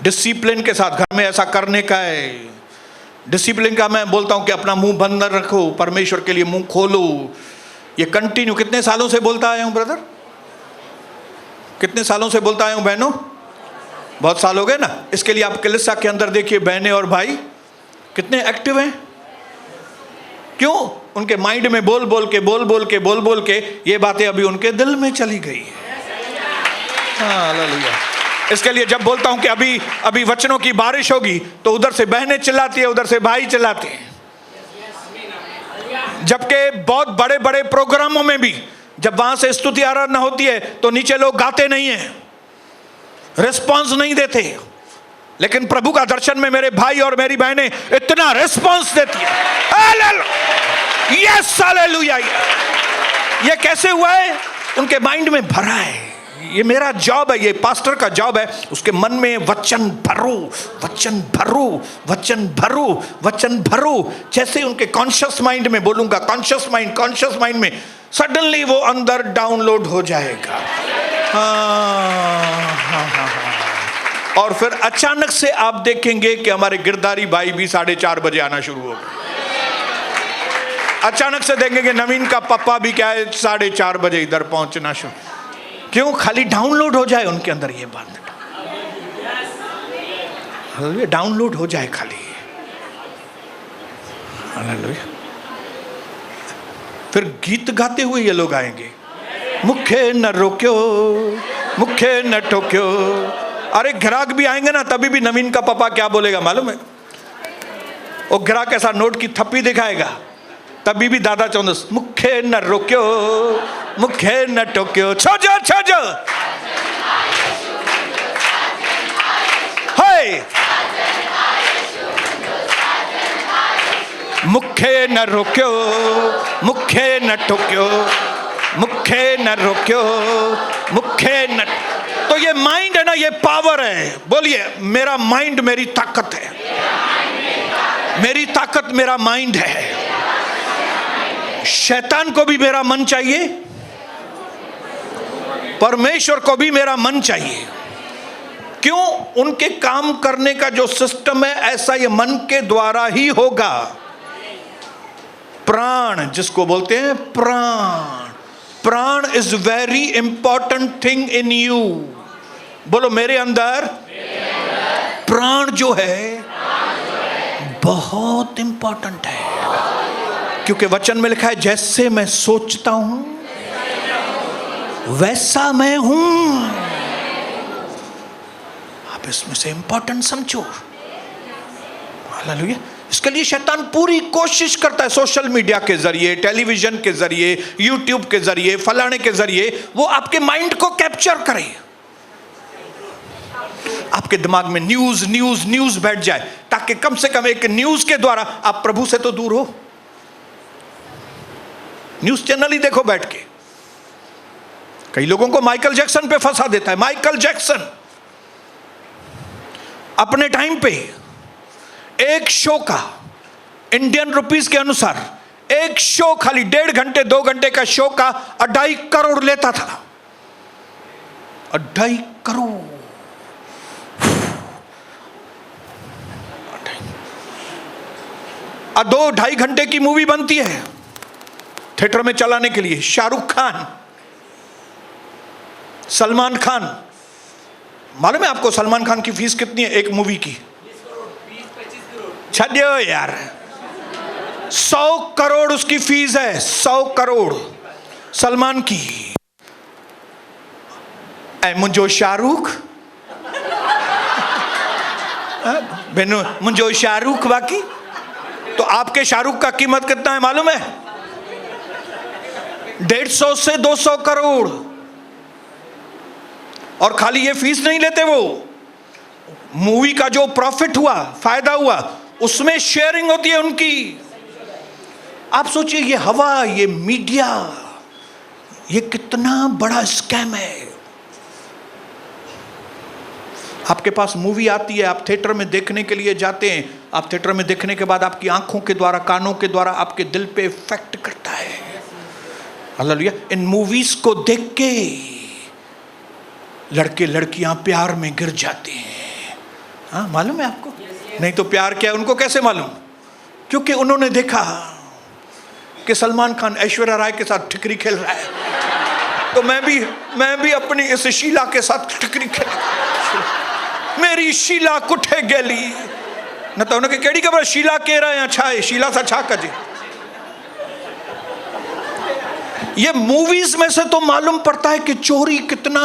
डिसिप्लिन के साथ घर में ऐसा करने का है। डिसिप्लिन का मैं बोलता हूं कि अपना मुंह बंद न रखो, परमेश्वर के लिए मुंह खोलो। ये कंटिन्यू कितने सालों से बोलता आया हूं ब्रदर? कितने सालों से बोलता आया हूं बहनों? बहुत साल हो गए ना। इसके लिए आप कलीसिया के अंदर देखिए, बहनें और भाई कितने एक्टिव हैं। क्यों? उनके माइंड में बोल बोल के ये बातें अभी उनके दिल में चली गई है। हालेलुया। इसके लिए जब बोलता हूं कि अभी वचनों की बारिश होगी, तो उधर से बहनें चिल्लाती है, उधर से भाई चिल्लाते हैं। जबकि बहुत बड़े बड़े प्रोग्रामों में भी जब वहां से स्तुति आराधना होती है तो नीचे लोग गाते नहीं है, रिस्पॉन्स नहीं देते, लेकिन प्रभु का दर्शन में मेरे भाई और मेरी बहनें इतना रिस्पॉन्स देती है। Hallelujah, yes hallelujah. ये कैसे हुआ है? उनके माइंड में भरा है। ये मेरा जॉब है, ये पास्टर का जॉब है, उसके मन में वचन भरो, वचन भरो, वचन भरो, वचन भरो। जैसे उनके कॉन्शियस माइंड में बोलूंगा, कॉन्शियस माइंड में सडनली वो अंदर डाउनलोड हो जाएगा। हाँ। और फिर अचानक से आप देखेंगे कि हमारे गिरधारी भाई भी 4:30 बजे आना शुरू हो गए। अचानक से देखेंगे नवीन का पापा भी क्या है 4:30 बजे इधर पहुंचना शुरू। क्यों? खाली डाउनलोड हो जाए उनके अंदर ये बात, डाउनलोड हो जाए खाली। हालेलुया। फिर गीत गाते हुए ये लोग आएंगे, मुखे न रोक्यो, मुखे न टोक्यो। अरे ग्राहक भी आएंगे ना, तभी भी नवीन का पापा क्या बोलेगा मालूम है? वो ग्राहक ऐसा नोट की थप्पी दिखाएगा, तभी भी दादा चौंदस मुखे न रोक्यो, मुखे न टोक्यो, छोजो छोजो, हे मुखे न रोक्यो, मुखे न टोक्यो, मुखे न रोक्यो, मुखे न। तो ये माइंड है ना, ये पावर है। बोलिए, मेरा माइंड मेरी ताकत है, मेरी ताकत मेरा माइंड है। शैतान को भी मेरा मन चाहिए, परमेश्वर को भी मेरा मन चाहिए। क्यों? उनके काम करने का जो सिस्टम है ऐसा ये मन के द्वारा ही होगा। प्राण जिसको बोलते हैं प्राण, प्राण is very important thing in you. बोलो मेरे अंदर प्राण जो है बहुत इंपॉर्टेंट है, क्योंकि वचन में लिखा है जैसे मैं सोचता हूं वैसा मैं हूं। आप इसमें से इंपॉर्टेंट समझो। हालेलुया। इसके लिए शैतान पूरी कोशिश करता है, सोशल मीडिया के जरिए, टेलीविजन के जरिए, यूट्यूब के जरिए, फलाने के जरिए, वो आपके माइंड को कैप्चर करे, आपके दिमाग में न्यूज न्यूज न्यूज बैठ जाए, ताकि कम से कम एक न्यूज के द्वारा आप प्रभु से तो दूर हो। न्यूज चैनल ही देखो बैठ के। कई लोगों को माइकल जैक्सन पे फंसा देता है। माइकल जैक्सन अपने टाइम पे एक शो का इंडियन रुपीस के अनुसार एक शो खाली 1.5 घंटे 2 घंटे का शो का 2.5 करोड़ लेता था। 2.5 करोड़। और 2-2.5 घंटे की मूवी बनती है थिएटर में चलाने के लिए। शाहरुख खान, सलमान खान, मालूम है आपको सलमान खान की फीस कितनी है एक मूवी की? 20-25 करोड़। छो यार, 100 करोड़ उसकी फीस है। 100 करोड़ सलमान की। मुझो शाहरुख बेनो, मुझो शाहरुख बाकी। तो आपके शाहरुख का कीमत कितना है मालूम है? 150 से 200 करोड़। और खाली ये फीस नहीं लेते, वो मूवी का जो प्रॉफिट हुआ, फायदा हुआ, उसमें शेयरिंग होती है उनकी। आप सोचिए ये हवा, ये मीडिया, ये कितना बड़ा स्कैम है। आपके पास मूवी आती है, आप थिएटर में देखने के लिए जाते हैं। आप थिएटर में देखने के बाद आपकी आंखों के द्वारा, कानों के द्वारा आपके दिल पे इफेक्ट करता है। हालेलुया। इन मूवीज को देख के लड़के लड़कियां प्यार में गिर जाते हैं। हाँ, मालूम है आपको? नहीं तो प्यार क्या है उनको कैसे मालूम? क्योंकि उन्होंने देखा कि सलमान खान ऐश्वर्या राय के साथ ठिकरी खेल रहा है, तो मैं भी अपनी इस शीला के साथ ठिकरी खेल। मेरी शीला कुठे गेली न तो उनके केड़ी खबर शीला कह रहे हैं। अच्छा है शीला सा छा कजे। ये मूवीज में से तो मालूम पड़ता है कि चोरी कितना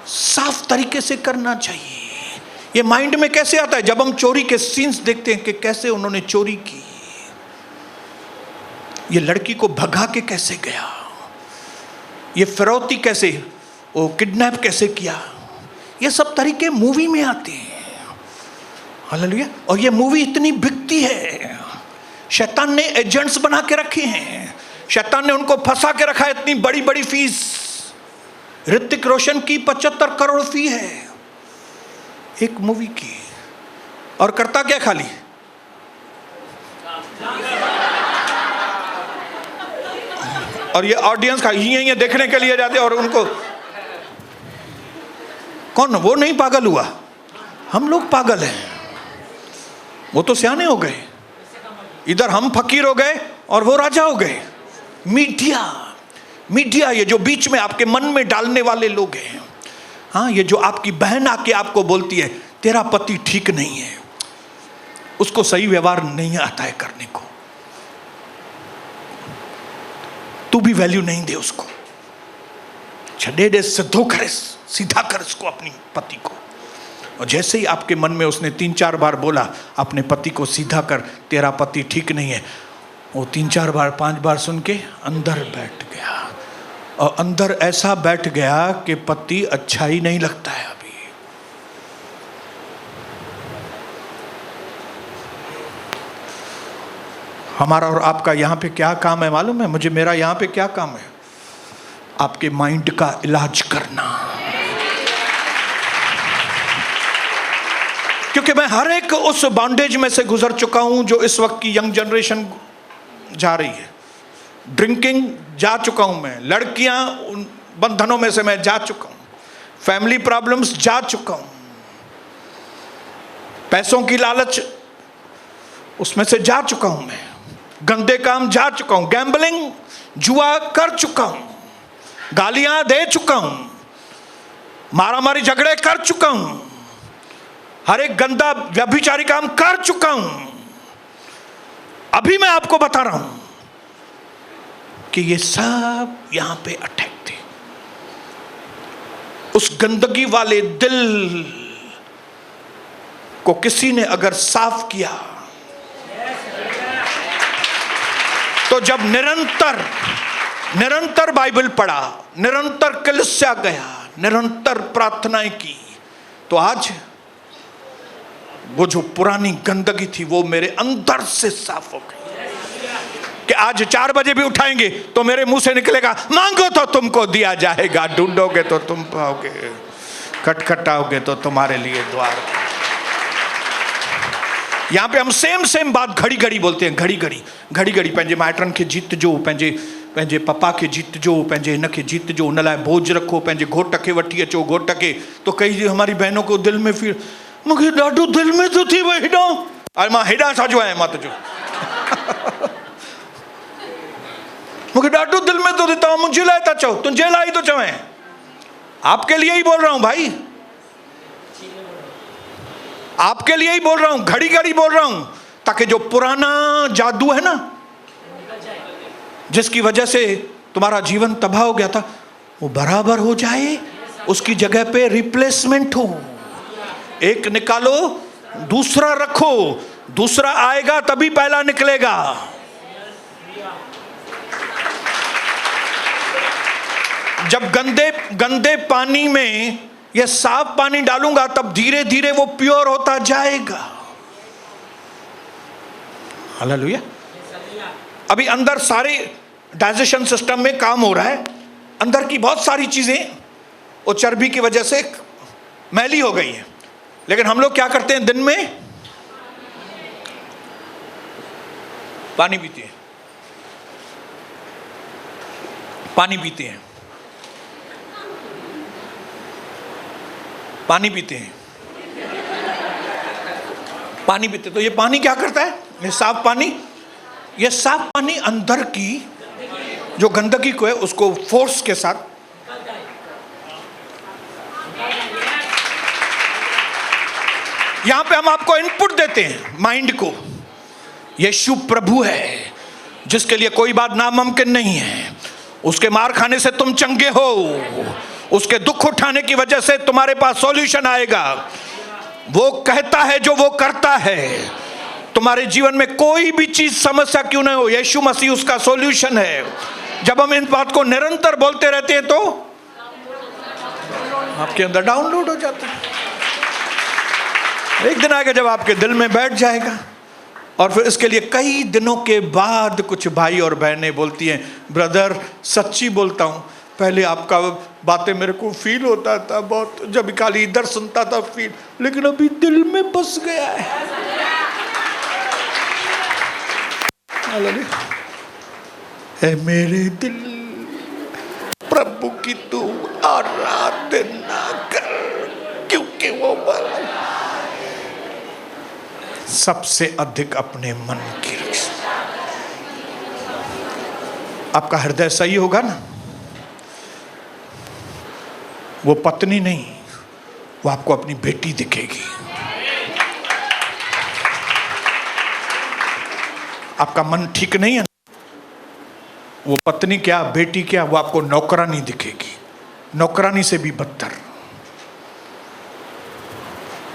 साफ तरीके से करना चाहिए। ये माइंड में कैसे आता है? जब हम चोरी के सीन्स देखते हैं कि कैसे उन्होंने चोरी की। ये लड़की को भगा के कैसे गया, ये फिरौती कैसे, वो किडनैप कैसे किया, ये सब तरीके मूवी में आते हैं। हालेलुया। और ये मूवी इतनी बिकती है, शैतान ने एजेंट्स बना के रखे हैं, शैतान ने उनको फंसा के रखा है। इतनी बड़ी बड़ी फीस, ऋतिक रोशन की 75 करोड़ फी है एक मूवी की, और करता क्या खाली और ये ऑडियंस का ये देखने के लिए जाते, और उनको कौन, वो नहीं पागल हुआ, हम लोग पागल हैं। वो तो सियाने हो गए, इधर हम फकीर हो गए और वो राजा हो गए। मीडिया ये जो बीच में आपके मन में डालने वाले लोग हैं, हाँ, ये जो आपकी बहन आके आपको बोलती है तेरा पति ठीक नहीं है, उसको सही व्यवहार नहीं आता है करने को, तू भी वैल्यू नहीं दे उसको, छड़े दे, सिद्धो करे, सीधा कर उसको, अपनी पति को। और जैसे ही आपके मन में उसने 3-4 बार बोला अपने पति को सीधा कर, तेरा पति ठीक नहीं है, वो 3-4 बार 5 बार सुन के अंदर बैठ गया, और अंदर ऐसा बैठ गया कि पति अच्छा ही नहीं लगता है अभी। हमारा और आपका यहाँ पे क्या काम है मालूम है मुझे? मेरा यहाँ पे क्या काम है? आपके माइंड का इलाज करना। क्योंकि मैं हर एक उस बॉन्डेज में से गुजर चुका हूं जो इस वक्त की यंग जनरेशन जा रही है। ड्रिंकिंग जा चुका हूं मैं, लड़कियां उन बंधनों में से मैं जा चुका हूं, फैमिली प्रॉब्लम्स जा चुका हूं, पैसों की लालच उसमें से जा चुका हूं मैं, गंदे काम जा चुका हूं, गैम्बलिंग जुआ कर चुका हूं, गालियां दे चुका हूं, मारामारी झगड़े कर चुका हूं, हर एक गंदा व्यभिचारी काम कर चुका हूं। अभी मैं आपको बता रहा हूं कि ये सब यहां पे अटैक थे। उस गंदगी वाले दिल को किसी ने अगर साफ किया तो जब निरंतर बाइबल पढ़ा, निरंतर कलीसिया गया, निरंतर प्रार्थनाएं की, तो आज वो जो पुरानी गंदगी थी वो मेरे अंदर से साफ हो गई। कि आज 4 बजे भी उठाएंगे तो मेरे मुंह से निकलेगा, मांगो तो तुमको दिया जाएगा, ढूंढोगे तो तुम पाओगे, खटखटाओगे तो तुम्हारे लिए द्वार। यहाँ पे हम सेम बात घड़ी घड़ी बोलते हैं, घड़ी घड़ी पंहिंजे माइटनि खे जीत जो, पंहिंजे पप्पा खे जीत जो, पंहिंजे हिन खे जीत जो, उन लाइ बोझ रखो, पंहिंजे घोट खे वठी अचो, घोट खे। तो कई हमारी बहनों को दिल में फिर मूंखे ॾाढो दिल में तो थी वही हेॾां, अरे मां हेॾां छाजो आहियां, मां तुंहिंजो मूंखे ॾाढो दिल में तो थी, तव्हां मुंहिंजे लाइ था चओ, तुंहिंजे लाइ तो चवें, आपके लिए ही बोल रहा हूं भाई, आपके लिए ही बोल रहा हूं, घड़ी घड़ी बोल रहा हूं, ताकि जो पुराना जादू है ना, जिसकी वजह से तुम्हारा जीवन तबाह हो गया था, वो बराबर हो जाए, उसकी जगह पे रिप्लेसमेंट हो। एक निकालो, दूसरा रखो, दूसरा आएगा तभी पहला निकलेगा। जब गंदे पानी में यह साफ पानी डालूंगा तब धीरे धीरे वो प्योर होता जाएगा। हालेलुया। अभी अंदर सारे डाइजेशन सिस्टम में काम हो रहा है, अंदर की बहुत सारी चीजें वो चर्बी की वजह से मैली हो गई है, लेकिन हम लोग क्या करते हैं, दिन में पानी पीते हैं, पानी पीते हैं, पानी पीते हैं, पानी पीते। तो ये पानी क्या करता है, ये साफ पानी अंदर की जो गंदगी को है उसको फोर्स के साथ यहां पे हम आपको इनपुट देते हैं माइंड को। यीशु प्रभु है जिसके लिए कोई बात नामुमकिन नहीं है। उसके मार खाने से तुम चंगे हो, उसके दुख उठाने की वजह से तुम्हारे पास सॉल्यूशन आएगा। वो कहता है जो वो करता है, तुम्हारे जीवन में कोई भी चीज समस्या क्यों नहीं हो, यीशु मसीह उसका सॉल्यूशन है। जब हम इन बात को निरंतर बोलते रहते हैं तो आपके अंदर डाउनलोड हो जाता है। एक दिन आएगा जब आपके दिल में बैठ जाएगा। और फिर इसके लिए कई दिनों के बाद कुछ भाई और बहनें बोलती हैं, ब्रदर सच्ची बोलता हूँ, पहले आपका बातें मेरे को फील होता था बहुत, जब खाली इधर सुनता था फील, लेकिन अभी दिल में बस गया है। ऐ मेरे दिल प्रभु की तू आराधना कर, क्योंकि वो सबसे अधिक अपने मन की रक्षा। आपका हृदय सही होगा ना, वो पत्नी नहीं, वो आपको अपनी बेटी दिखेगी। आपका मन ठीक नहीं है, वो पत्नी क्या बेटी क्या, वो आपको नौकरानी दिखेगी, नौकरानी से भी बदतर।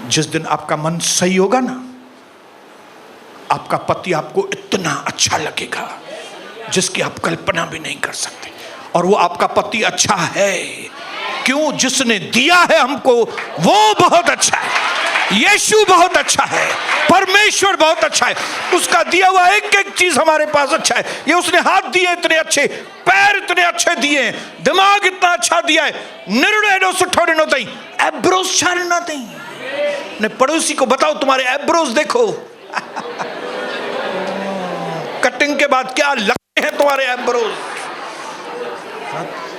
जिस दिन आपका मन सही होगा ना, आपका पति आपको इतना अच्छा लगेगा जिसकी आप कल्पना भी नहीं कर सकते। और वो आपका पति अच्छा है, क्यों? जिसने दिया है हमको वो बहुत अच्छा है। यीशु बहुत अच्छा है, परमेश्वर बहुत अच्छा है। उसका दिया हुआ एक एक चीज हमारे पास अच्छा है। ये उसने हाथ दिए इतने अच्छे, पैर इतने अच्छे दिए, दिमाग इतना अच्छा दिया है। निर्णय नो सुठो नो तई एब्रोस छाड़ना तई। ने पड़ोसी को बताओ तुम्हारे एब्रोस देखो। कटिंग के बाद क्या लगते हैं तुम्हारे एब्रोस।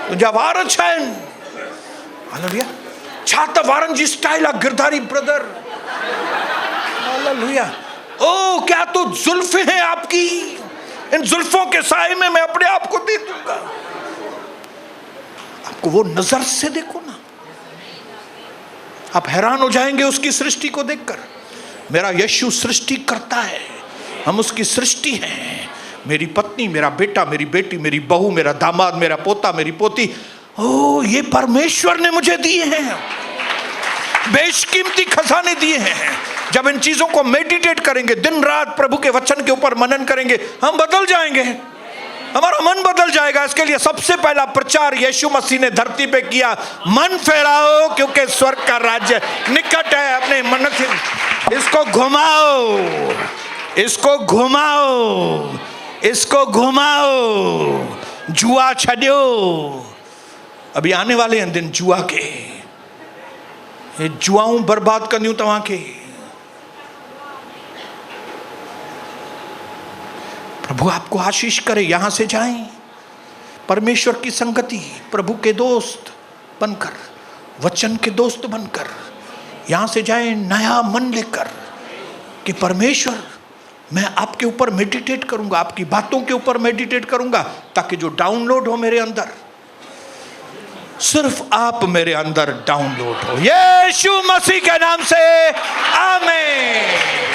तुझा वार अच्छा है। हालेलुया। छाता वारन जी स्टाइल गिरधारी ब्रदर। हालेलुया। ओ क्या तो जुल्फे हैं आपकी, इन जुल्फों के साए में मैं अपने आप को दे दूंगा। आपको वो नजर से देखो ना, आप हैरान हो जाएंगे उसकी सृष्टि को देखकर। मेरा यीशु सृष्टि करता है, हम उसकी सृष्टि हैं। मेरी पत्नी, मेरा बेटा, मेरी बेटी, मेरी बहू, मेरा दामाद, मेरा पोता, मेरी पोती, ओ ये परमेश्वर ने मुझे दिए हैं। बेशकीमती खजाने दिए हैं। जब इन चीजों को मेडिटेट करेंगे, दिन रात प्रभु के वचन के ऊपर मनन करेंगे, हम बदल जाएंगे, हमारा मन बदल जाएगा। इसके लिए सबसे पहला प्रचार यीशु मसीह ने धरती पे किया, मन फेराओ क्योंकि स्वर्ग का राज्य निकट है। अपने मन से इसको घुमाओ, इसको घुमाओ, इसको घुमाओ। जुआ छड्यो। अभी आने वाले हैं दिन जुआ के, ये जुआऊं बर्बाद करनी तव्हां के। प्रभु आपको आशीष करे। यहां से जाएं परमेश्वर की संगति, प्रभु के दोस्त बनकर, वचन के दोस्त बनकर यहां से जाएं नया मन लेकर कि परमेश्वर मैं आपके ऊपर मेडिटेट करूंगा, आपकी बातों के ऊपर मेडिटेट करूंगा, ताकि जो डाउनलोड हो मेरे अंदर, सिर्फ आप मेरे अंदर डाउनलोड हो। यीशु मसीह के नाम से आमीन।